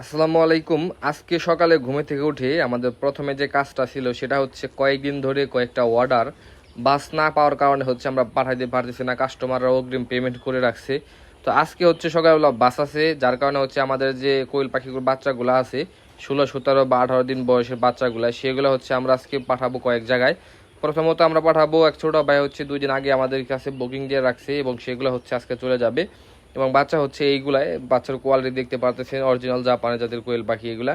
আসসালামু আলাইকুম। আজকে সকালে ঘুমে থেকে উঠে আমাদের প্রথমে যে কাজটা ছিল সেটা হচ্ছে কয়েকদিন ধরে কয়েকটা অর্ডার বাস না পাওয়ার কারণে হচ্ছে আমরা পাঠাইতে পারতেছি না, কাস্টমাররা অগ্রিম পেমেন্ট করে রাখছে। তো আজকে হচ্ছে সকালবেলা বাস আছে, যার কারণে হচ্ছে আমাদের যে কোয়েল পাখিগুলো বাচ্চাগুলো আছে 16, 17 বা 18 দিন বয়সের বাচ্চাগুলো, সেগুলো হচ্ছে আমরা আজকে পাঠাবো কয়েক জায়গায়। প্রথমত আমরা পাঠাবো এক ছোট ভাই হচ্ছে 2 দিন আগে আমাদের কাছে বুকিং দিয়ে রাখছে এবং সেগুলো হচ্ছে আজকে চলে যাবে। এবং বাচ্চা হচ্ছে এইগুলাই, বাচ্চার কোয়ালিটি দেখতে পারতেছেন, অরিজিনাল জাপানি জাতের কোয়েল পাখি এগুলা।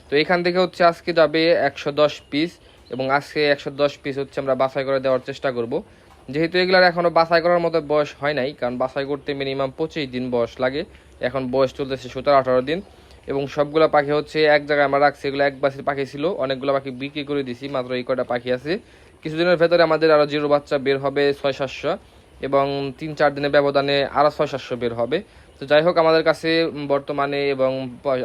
তো এখান থেকে হচ্ছে আজকে যাবে 110 পিস, এবং আজকে 110 পিস হচ্ছে আমরা বাছাই করে দেওয়ার চেষ্টা করব। যেহেতু এগুলার এখনও বাছাই করার মতো বয়স হয় নাই, কারণ বাছাই করতে মিনিমাম 25 দিন বয়স লাগে। এখন বয়স চলতেছে 17, 18 দিন। এবং সবগুলো পাখি হচ্ছে এক জায়গায় আমরা রাখছি, এগুলো এক বাসের পাখি ছিল, অনেকগুলো পাখি বিক্রি করে দিছি, মাত্র এই কয়টা পাখি আছে। কিছুদিনের ভেতরে আমাদের আরও জিরো বাচ্চা বের হবে 600-700, এবং 3-4 দিনের ব্যবধানে আরও 600-700 বের হবে। তো যাই হোক, আমাদের কাছে বর্তমানে এবং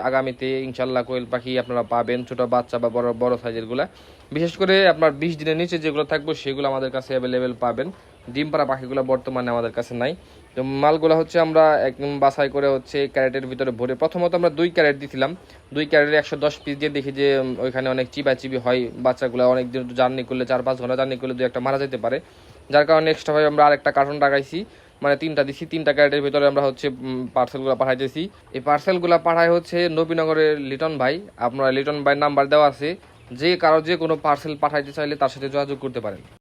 আগামীতে ইনশাল্লাহ কোয়েল পাখি আপনারা পাবেন, ছোট বাচ্চা বা বড় বড় সাইজেরগুলা। বিশেষ করে আপনার 20 দিনের নিচে যেগুলো থাকবে সেগুলো আমাদের কাছে অ্যাভেলেবেল পাবেন। ডিম পাড়া পাখিগুলো বর্তমানে আমাদের কাছে নাই। তো মালগুলো হচ্ছে আমরা একদম বাছাই করে হচ্ছে ক্যারেটের ভিতরে ভরে, প্রথমত আমরা 2 ক্যারেট দিয়েছিলাম। 2 ক্যারেটে 110 পিস দিয়ে দেখি যে ওইখানে অনেক চিবাচিবি হয়, বাচ্চাগুলো অনেক দিন জার্নি করলে 4-5 ঘন্টা জার্নি করলে 2-1টা মারা যেতে পারে। যার কারণে এক্সট্রাভাবে আমরা আরেকটা কার্টন লাগাইছি, মানে 3টা দিছি। 3টা ক্যারেটের ভিতরে আমরা হচ্ছে পার্সেলগুলো পাঠাইতেছি। এই পার্সেলগুলো পাঠায় হচ্ছে নবীনগরের লিটন ভাই। আপনারা লিটন ভাইয়ের নাম্বার দেওয়া আছে, যে কারো যে কোনো পার্সেল পাঠাইতে চাইলে তার সাথে যোগাযোগ করতে পারেন।